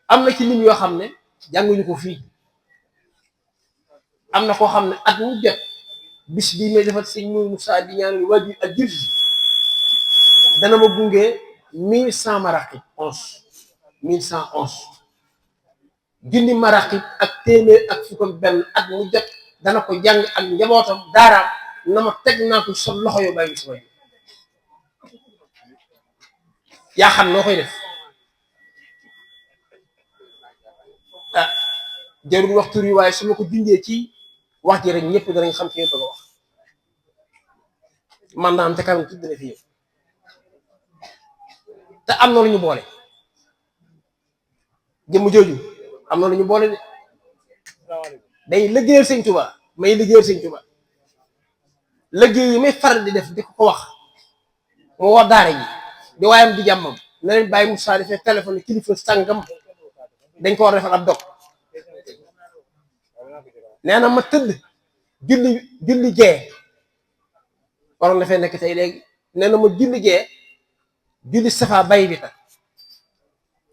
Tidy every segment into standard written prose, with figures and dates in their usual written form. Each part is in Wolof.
am na ci lim yoo xam ne jànguñu ko fii am na koo xam ne at mu jot bis bii may defal sëñ Moussa di ñaanal waajur ak jur dana ma gunge 1100 maraqib 1111 junni maraqib ak téeméer ak fukk ak benn at mu jot dana ko jàng ak njabootam daaraam na ma teg naa ko sa loxo yoo bàyyi sama jur yaa xam noo koy def ah jarul wax tur yi waaye su ma ko junjee ci wax ji rek ñëpp danañ xam fi nga bëgg a wax man naa am te kanam tudd na fi ñëw te am na lu ñu boole jëmm jooju am na lu ñu boole de day liggéeyal sëñ Tuba may liggéeyal sëñ Tuba liggéey yi may faral di def di ko wax mu wax daara ji di waayam di jàmmam na leen bàyyi Moussa defee téléphone kilifa sàngam dañ ko war a defal ab dog nee na ma tëdd julli gee waroon dafay nekk tey léegi nee na ma julli gee julli safa bay bi ta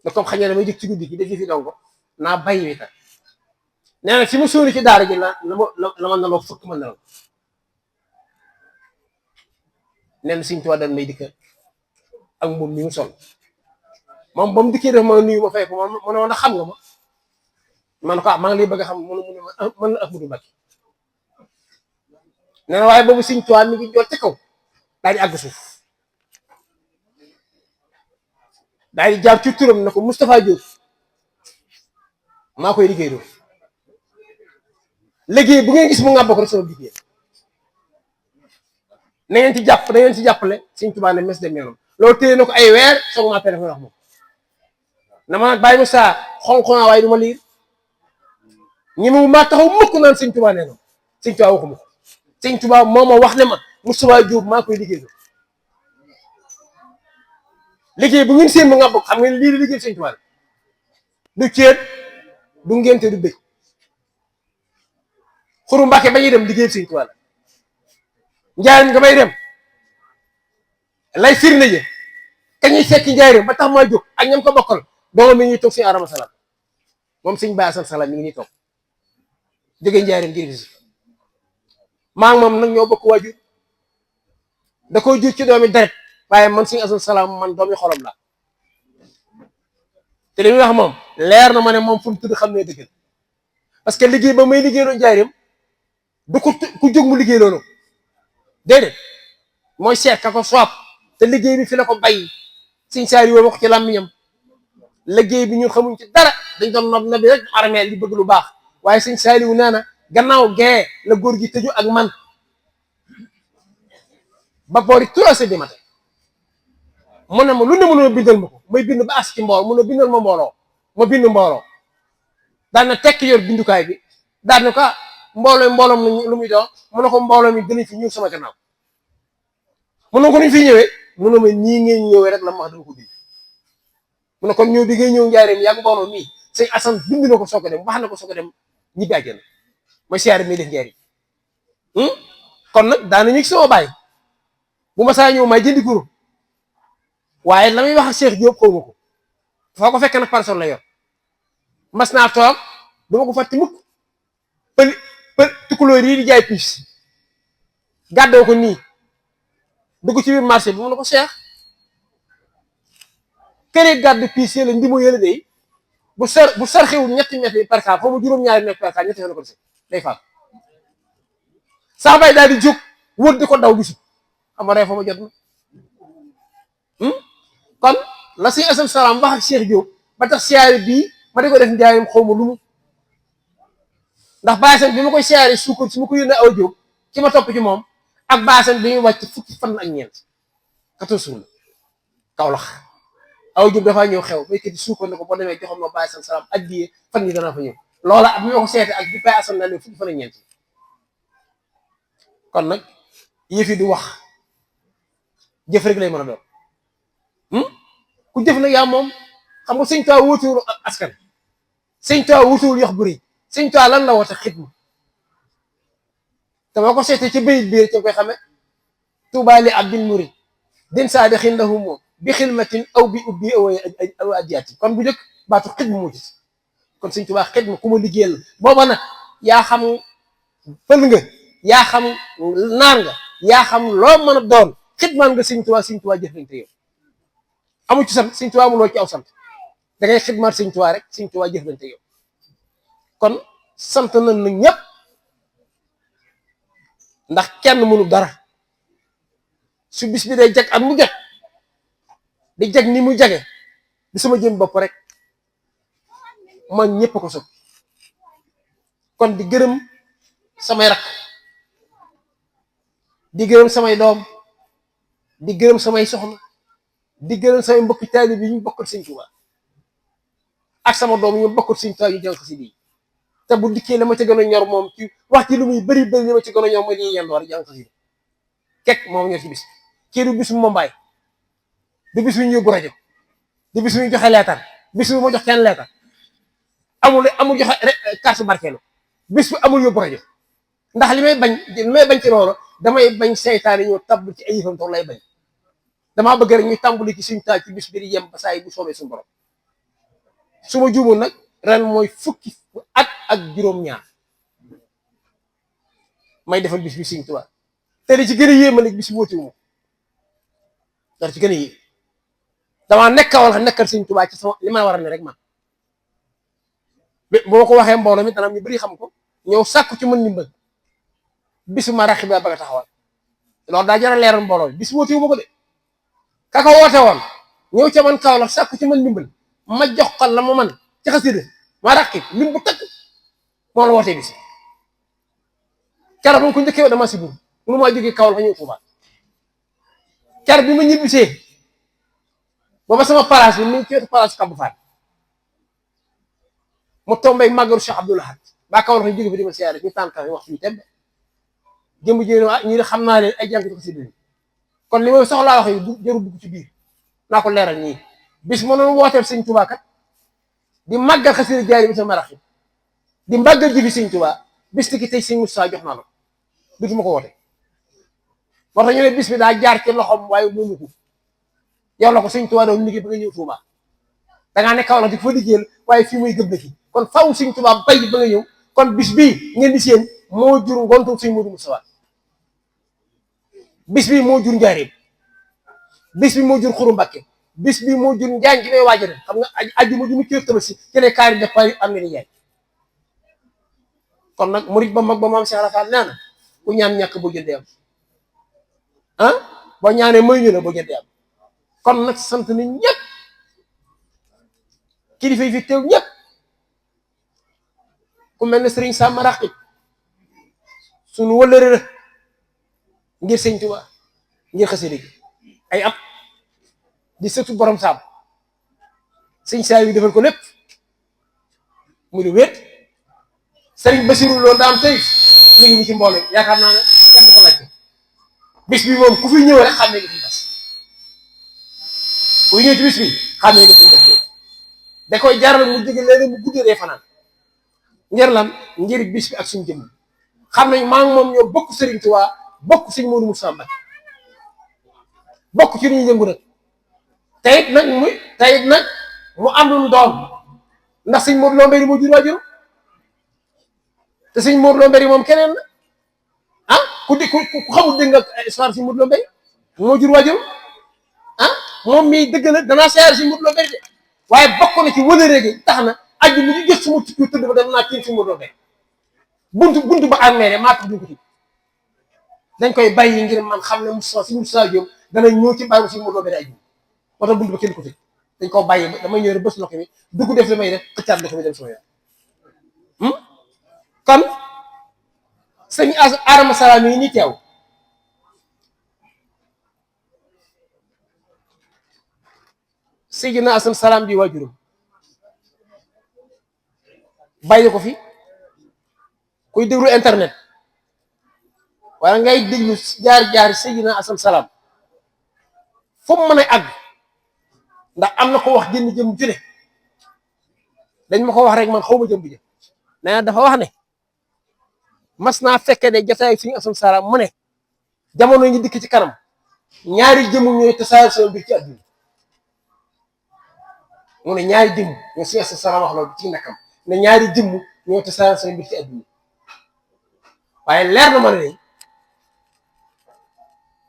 da comme xañ ne damay jóg ci guddi gi def fi dongo naa bay bi ta nee na fi ma sóori ci daara ji la ma naloo fukk ma nelaw nee na Sëñ Tuubaa dañ may dikka ak moom mi mu sol moom ba mu dikkee def ma nuyu ma fay ko mu ne ma xam nga ma man ko maa ngi lay bëgg a xam mu ne ma mën la Ahmadu Mbàkke nee na waaye boobu Sëñ Tuubaa mi ngi jot ca kaw daal di àgg suuf daal di jaar ci turam ne ko Moustapha Diop maa koy liggéey doon liggéey bu ngeen gis mu ngàbb ko rek sama liggéey na ngeen ci jàpp na ngeen ci jàppale Sëñ Tuubaa ne mes dem yoonam loolu téye na ko ay weer soog maa téléphone wax moom na ma bàyyi ma saa xonq naa waaye du ma liir ñi mu maa taxaw mukk naan Sëñ Tuubaa nee na Sëñ Tuubaa waxuma ko Sëñ Tuubaa moo ma wax ne ma Moustapha Diop maa koy liggéey doon liggéey bu ngeen seen mu ngàbb ko xam ngeen lii di liggéey Sëñ Tuubaa du ceet du ngente du bëj xuru Mbàkke ba ñuy dem liggéey Sëñ Tuubaa la njaarim nga bay dem lay firnde je kañuy fekk njaarim ba tax maa jóg ak ñam ko bokkal doomam mi ngi toog Sëñ Arama Salaam moom Sëñ Ba Asan Salaam mi ngi nii toog jógee njaarim ngir gis maa ngi moom nag ñoo bokk waajur da koy jur ci doomi deret waaye man Sëñ Asan Salaam man doomi xolam la te li muy wax moom leer na ma ne moom fu mu tudd xam ne dëgg parce que liggéey ba may liggéey loo njaarim du ko ku jóg mu liggéey loolu déedéet mooy seet ka ko soob te liggéey bi fi la ko bàyyi Sëñ Saaliw wax ci làmmiñam liggéey bi ñun xamuñ ci dara dañ doon nob na bi rek armée li bëgg lu baax waaye Sëñ Saaliw nee na gannaaw gee la góor gi tëju ak man ba boori 3 heures du matin mu ne ma lu ne mënoo bindal ma ko may bind ba as ci mbooloo mun a bindal ma mbooloo ma bind mbooloo daan na tekk yor bindukaay bi daan na ko mbooloom lu muy doon mu ne ko mbooloo mi dinañ fi ñëw sama gannaaw mu ne ko nuñ fi ñëwee mu ne ma nii ngeen ñëwee rek la ma wax dama ko bind mu ne kon ñëw bi ngay ñëw njaareem yàgg mbooloo mii Sëñ Asan bind na ko soog a dem wax na ko soog a dem ñibbi àjjana mooy siyaare mi def njaareem kon nag daan nañu sama baay bu ma saa ñëw may jëndi guro waaye la muy wax ak Cheikh Diop xaw ma ko foo ko fekk nag parasol la yor mas naa toog dama ko fàtte mukk pël tukulóor yi di jaay piis gàddoo ko nii dugg ci biir marché bi mu ne ko Cheikh këre gàdd piis yële ndi mu yële day bu sarxiwul ñetti mètres par cas foo mu juróom-ñaari mètres par cas ñetti na ko dese day faat saa bay daal di jóg wër di ko daw gisu xam nga fa ma jot na kon la Sëñ Asan Salaam wax ak Cheikh Diop ba tax siyaare bii ma di ko def njaarim xaw ma lu mu ndax baasan bi ma koy siyaare suukar su ma ko yónnee aw Diop ci ma topp ci moom ak baasan bi ñuy wàcc fukki fan ak ñeent 14 jours Kawlax aw Diop dafaa ñëw xew béykat yi suukar ne ko boo demee joxoon ma Baay Asan Salaam addiyee fan yi danaa fa ñëw loola ak mi ma ko seete ak bi Baay Asan na leen fukki fan ak ñeent kon nag yëf yi du wax jëf rek lay mën a doon ku jëf nag yaa moom xam nga Sëñ Tuubaa wutuwul askan Sëñ Tuubaa wutuwul yox bu rëy Sëñ Tuubaa lan la woote xidma te boo ko seetee ci bayit biir ci koy xame Tuubaa li abdin murid din saadixin lahu moom bi xilmatin aw bi ubbi aw adiyaati kon bu njëkk baatu xidma moo gis kon Sëñ Tuubaa xidma ku ma liggéeyal booba nag yaa xam fël nga yaa xam naar nga yaa xam loo mën a doon xidmaan nga Sëñ Tuubaa jëflante yow amu ci sant Sëñ Tuubaa amuloo ci aw sant da ngay xidmaat Sëñ Tuubaa rek Sëñ Tuubaa jëflante yow kon sant nañ nag ñëpp ndax kenn mënu dara su bis bi day jag at mu jot di jag ni mu jage di sama jëm bopp rek man ñëpp ko sopp kon di gërëm samay rakk di gërëm samay doom di gërëm samay soxna di gërëm samay mbokki taalibe bi ñu bokkal Sëñ Tuubaa ak sama doom ñu bokkal Sëñ Tuubaa yu jàng xasida yi te bu dikkee la ma ci gën a ñor moom ci wax ci lu muy bëri bëri li ma ci gën a ñor mooy li ñuy yendu war jàng xasida kekk moom ñor ci bis kii du bis bu Mombaay du bis bu ñu yóbbu rajo du bis bu ñu joxe leetar bis bu ma jox kenn leetar amul joxe carte barkeelu bis bu amul yóbbu rajo ndax li may bañ ci loolu damay bañ seytaane ñoo tabb ci ay yëfam toog lay bañ damaa bëgg rek ñu tàmbali ci suñu taal ci bis bi di yem ba saa yi bu soobee suñu borom su ma juumoon nag ren mooy fukki at ak juróom-ñaar may defal bis bi Sëñ Tuubaa te li ci gën a yéema nag bis bi wóotewu ma dara ci gën a yéem damaa nekkal Sëñ Tuubaa ci sama li ma war a ne rek man boo ko waxee mbooloo mi dana am ñu bëri xam ko ñëw sàkku ci mën ndimbal bisu ma raxi ba bëgg a taxawal loolu daa jar a leeral mbooloo mi bis wóotewu ma ko de ka ko woote woon ñëw ca man Kaolack sàkku ci mën ndimbal ma jox ko la ma man ci xasida ma raqib lim bu tëkk moo la wootee bis keroog bu ko njëkkee dama si bur mënu maa jógee Kaolack ñëw Tuubaa keroog bi ma ñibbisee booba sama place bi mu ngi ci wetu place Kabou Fall mu tombé màggalu Cheikh Abdoul Ahad ba Kaolack ñu jóge fi di ma siyaare ñu tànn kafe wax fii tembe jëmb ji ñi de xam naa leen ay jàng ko xasida kon li may soxlaa wax yi du jarul dugg ci biir naa ko leeral ñii bis ma noonu wooteel Sëñ Tuubaa kat di màggal xasida jaari bi sama raxi di màggal ji fi Sëñ Tuubaa bis ki tey Sëñ Moussa jox naa la du ma ko woote moo tax ñu ne bis bi daa jaar ci loxom waaye moomu ko yow la ko Sëñ Tuubaa doon liggéey ba nga ñëw Tuubaa dangaa ne Kaolack di fa liggéeyal waaye fii muy gëm na fi kon faw Sëñ Tuubaa bay ba nga ñëw kon bis bii ngeen di seen moo jur ngontu Sëñ Modou Moustapha bis bii moo jur njaareem bis bi moo jur Xuru Mbàkke bis bi moo jur njaañ gi may waajal xam nga ajjuma ju mu ci Tabaski ci lay kaari def pari am na ni jaay kon nag murit ba mag ba maam Cheikh Rafal nee na ku ñaan ñàkk boo jëndee am ah boo ñaanee may ñu la boo jëndee am kon nag sant ni ñëpp kilifa yi fi teew ñëpp ku mel ne Sëriñ Sam Raqib suñu wëllëre la ngir Sëñ Tuubaa ngir xasida gi ay at di sëtu borom saam Sëñ saa yi defal ko lépp mu lu wéet Sëriñ Basiru loolu daan tey mi ngi ni ci mbooloo yaakaar naa ne kenn du ko laajte bis bi moom ku fi ñëw rek xam ne nga fi bas ku ñëw ci bis bi xam ne nga fi bas da koy jaral mu jóge léeg mu guddee dee fanaan ngir lan ngir bis bi ak suñu jëmm xam nañ maa ngi moom ñoo bokk Sëriñ Tuubaa bokk Sëñ Modou Moussa Mbacké bokk ci ñuy yëngu nag tayit nag mu am lu doon ndax Sëñ Modou Lo Mbéri moo jur waajur te Sëñ Modou Lo Mbéri moom keneen la ah ku xamul dégg nga histoire Sëñ Modou Lo Mbéri moo jur waajur ah moom mii dëgg la danaa seer Sëñ Modou Lo Mbéri de waaye bokk na ci wëlëree gi tax na aju mu ñu jot suma tukki tëdd ba dem naa tiim Sëñ Modou Lo Mbéri buntu ba armée maa tax duñ ko ci dañ koy bàyyi ngir man xam ne Moussa si Moussa Diop dana ñëw ci bàyyi Sëñ Modou Lo Mbéri aju moo tax buntu ba kenn ko tëj dañ koo bàyyi ba damay ñëw rek bës loxo mi dugg def li may def xëccaat loxo mi dem sama yoon kon sëñ Adama Salaam yi ni teew Seydina Asan Salaam di waajuram bàyyi ko fi kuy déglu internet wala ngay déglu jaar Seydina Asan Salaam fu mu mën a àgg ndax am na ko wax jënd jëm june dañ ma ko wax rek man xaw ma jëm bi jëm nee na dafa wax ne mas naa fekke de jotaay Sëñ Asan Salaam mu ne jamono ngi dikk ci kanam ñaari jëmu ñooy tasaare sama mbir ci àdduna mu ne ñaari jëmm ñoo si sa sara wax loolu ci nakam ne ñaari jëmm ñoo tasaare seen mbir ci àdduna waaye leer na ma ne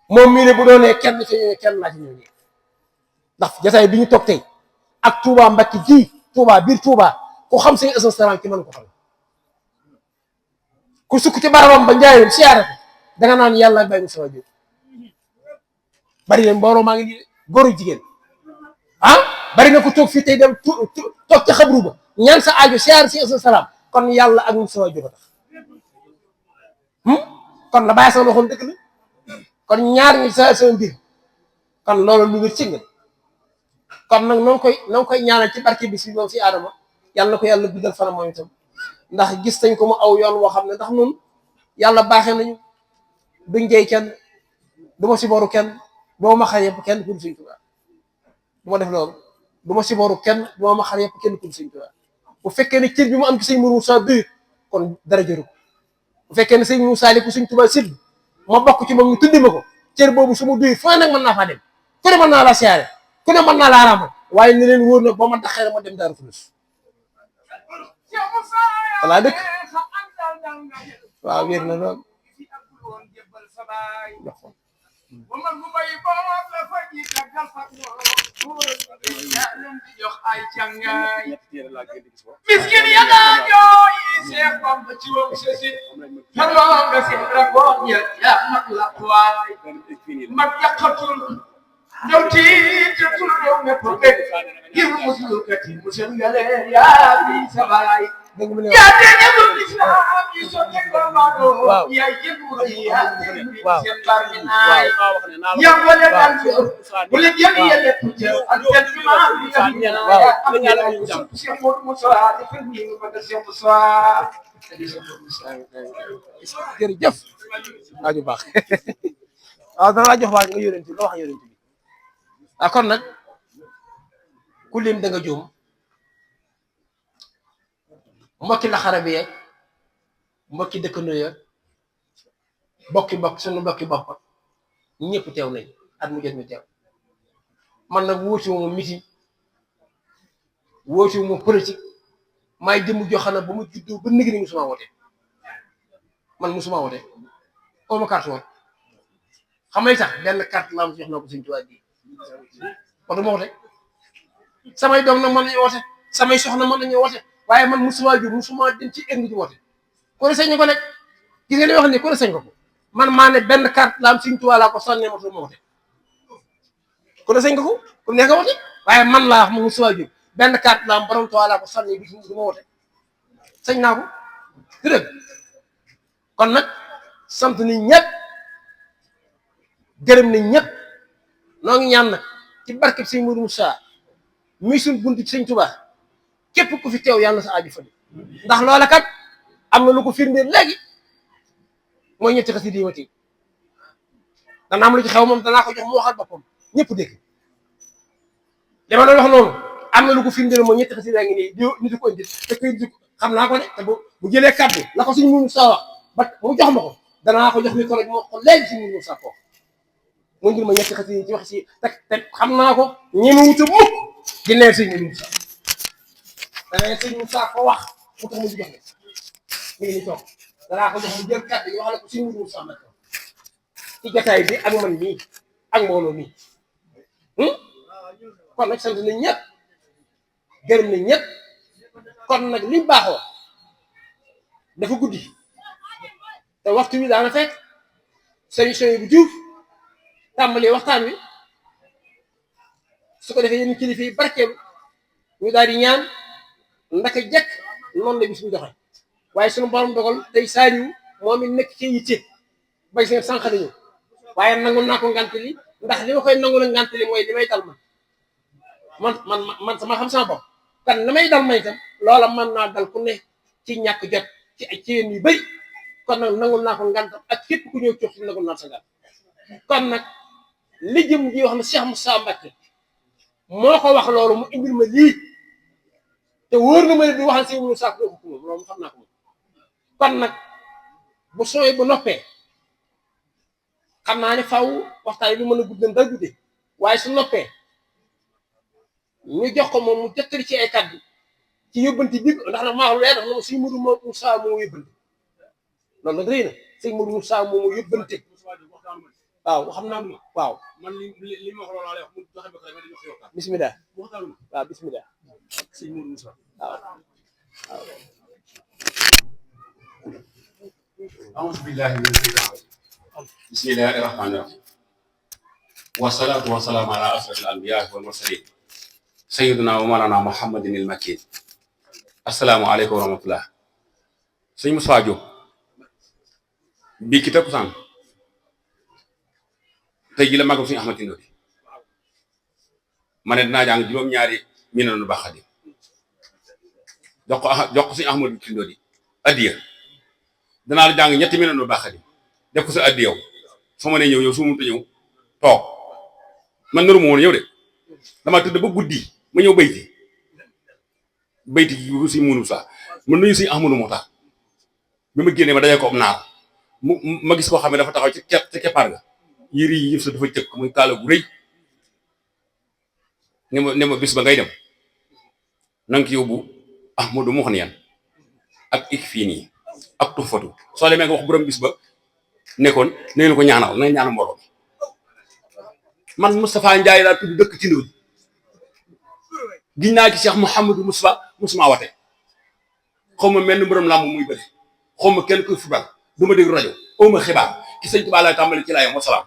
moom mii ne bu doonee kenn fi ñëwee kenn laa ci ñëw ndax jotaay bi ñu toog tey ak Touba Mbacke ji Touba biir Touba ku xam seen Assane Salam ci mën ko xam ku sukk ci barabam ba njaayoon siyaare ko danga naan yàlla bay mu sama jóg bari na mbooloo maa ngi nii góor jigéen bari na ko toog fii tey dem toog ca xabru ba ñaan sa aajo siyaare si Assane Salam kon yàlla ak mu sama jóg a tax kon la bàyyi sama waxoon dëgg la kon ñaar ñi sa mbir kon loolu lu wér ci nga kon nag noo ngi koy ñaanal ci barke bi si moom si Adama yàlla na ko yàlla guddal fanam moom itam ndax gis nañ ko mu aw yoon woo xam ne ndax nun yàlla baaxee nañu duñ jey kenn du ma sibooru kenn du ma xar yëpp kenn ku Sëñ Tuubaa du ma def loolu du ma sibooru kenn du ma xar yëpp kenn ku Sëñ Tuubaa bu fekkee ne cër bi mu am ci sëñ Moussa doyut kon dara jëru ko bu fekkee ne sëñ Moussa li ko Sëñ Tuubaa sidd ma bokk ci moom ñu tuddi ma ko cër boobu su ma doyut foo nag mën naa faa dem ku ne mën naa la siyaare ku ne mën naa la araamal waaye ne leen wóor na ba ma daxee ma dem Daaru Xudoos voilà dëkk waaw wér na lool miskin yana jooy Seex Bamba ci woon sesi xaloo nga si ragoon ya mag la waay mag yàqatul ñëw tiitatul ñëw mépp bég ngir musulkat yi musul nga leen yaa bi sabaay yaa dene lu lislaam yi sotti gormaado yaay jëndu yaa seen barmi naay yaa wale dal bu leen yëg yële tucce ak seen maam yi yaa am yàlla Cheikh Modou Moussa di fil mi ba Cheikh Moussa jërëjëf waaju baax waaw dana la jox waaj nga yónent la wax yónent bi kon nag ku lim da nga juum mbokki laxara bi yeeg mbokki dëkkandoo ya mbokk sunu mbokki bopp ñëpp teew nañ at mu jot ñu teew man nag wóotiwu ma meeting wóotiwu ma politique maay jëmm joo xam ne ba mu juddoo ba nigi ni musuma wote man musuma wote oo ma carte woon xam nga tax benn carte la am jox na ko Sëñ Tuubaa bi wax du ma wote samay doom nag mën nañu wote samay soxna mën nañu wote waaye man musuma jur musuma dem ci indi di wote ku ne sañ ko nekk gis nga li wax ne ku ne sañ ko man maa ne benn carte la am Sëñ Tuubaa laa ko sànnee ma ma wote ku ne sañ ko ku nekk wote waaye man laa wax ma musuma jur benn carte la am borom Tuubaa laa ko sànnee bi du ma wote sañ naa ko du dëgg kon nag sant ni ñëpp gërëm nañ ñëpp noo ngi ñaan nag ci barkeb Sëñ Modou Moussa muy suñ bunt ci Sëñ Tuubaa képp ku fi teew yàlla sa aaju faju ndax loola kat am na lu ko firndeel léegi mooy ñetti xasida yi ma tiim dana am lu ci xew moom danaa ko jox mu waxal boppam ñëpp dégg li ma doon wax noonu am na lu ko firndeel mooy ñetti xasida ngi nii di nit ko indi te koy xam naa ko de te bu jëlee kàddu la ko Sëñ Modou Moussa wax ba mu jox ma ko danaa ko jox micro bi ma ko léegi Sëñ Modou Moussa ko mu ngir ma ñetti xasida yi ci wax si te xam naa ko ñi ma wuta mukk di neen Sëñ Modou Moussa dana Sëñ Moussa ko wax mu tax mu di jox ne mi ngi ni toog danaa ko jox mu jël kàddu yi wax la ko Sëñ Modou Moussa ma ci jotaay bi ak man mii ak mbooloo mii kon nag sant nañ ñëpp gërëm nañ ñëpp kon nag liñ baaxoo dafa guddi te waxtu wi daana fekk solution bu juuf tàmbalee waxtaan wi su ko defee yéen kilifa yi barkeelu ñu daal di ñaan ndaka jekk noonu la bis bu joxe waaye sunu borom dogal tey saaliwu moom it nekk ci yitte bay seen sànq nañu waaye nangul naa ko ngant li ndax li ma koy nangul ngant li mooy li may dal man sama xam sama bopp kan li may dal may itam loola mën naa dal ku ne ci ñàkk jot ci yéen yu bëri kon nag nangul naa ko ngant ak képp ku ñëw cox si nangul naa sa ngant kon nag li jëm ji wax na Cheikh Moussa Mbacké moo ko wax loolu mu indil ma lii te wóor na ma ne du waxal Sëñ Moussa ko moom loolu xam naa ko moom kon nag bu sooy bu noppee xam naa ne faw waxtaan yi du mën a guddal dara guddee waaye su noppee ñu jox ko moom mu jottali ci ay kàddu ci yóbbanti bi ndax nag maa leer na suñ Modou Moussa moo yóbbante loolu nag rëy na sëñ Modou Moussa moo yóbbante waaw xam naa waaw man li ma wax loolu laa lay wax mu joxe ba kare ma dañu wax yow bismillah waxtaanu waaw bismillah sëñ Modou Moussa waaw أعوذ بالله من الشيطان الرجيم بسم الله الرحمن الرحيم والصلاة والسلام على أشرف الأنبياء والمرسلين سيدنا ومولانا محمد المكين السلام عليكم ورحمة الله sëñ Moussa Diop bii ki takkusaan tey ji la màggal suñu Ahmad Tindo bi ma ne dinaa jàng juróom-ñaari Minanul Baaxil jox ko suñu Ahmad Tindo di addiya danaa la jàng ñetti Minanul Baaxil def ko sa addi yow soo ma nee ñëw yow su mu mënta ñëw toog man naru ma woon ñëw de dama tëdd ba guddi ma ñëw bayti yu si munu sax man nuyu si Ahmadu moo tax bi ma génnee ma dajee ko am naar ma gis koo xam ne dafa taxaw ci keppaar ga yëri yi yëpp sa dafa cëkk muy kaala gu rëy ne ma bis ba ngay dem nanga ki yóbbu Ahmadu mu xon yan ak ik fii nii ak tufatu soo demee nga wax borom bis ba nekkoon nee na ko ñaanal na ñaanal mbooloo man Moustapha Ndiaye laa tudd dëkk Tindo giñ naa ci Cheikh Mouhamadou Moustapha musuma wate xaw ma mel ni borom làmb muy bëri xaw ma kenn kuy football du ma dégg rajo aw ma xibaar ci sëñ Tuubaa laay tàmbali ci laay wasalaam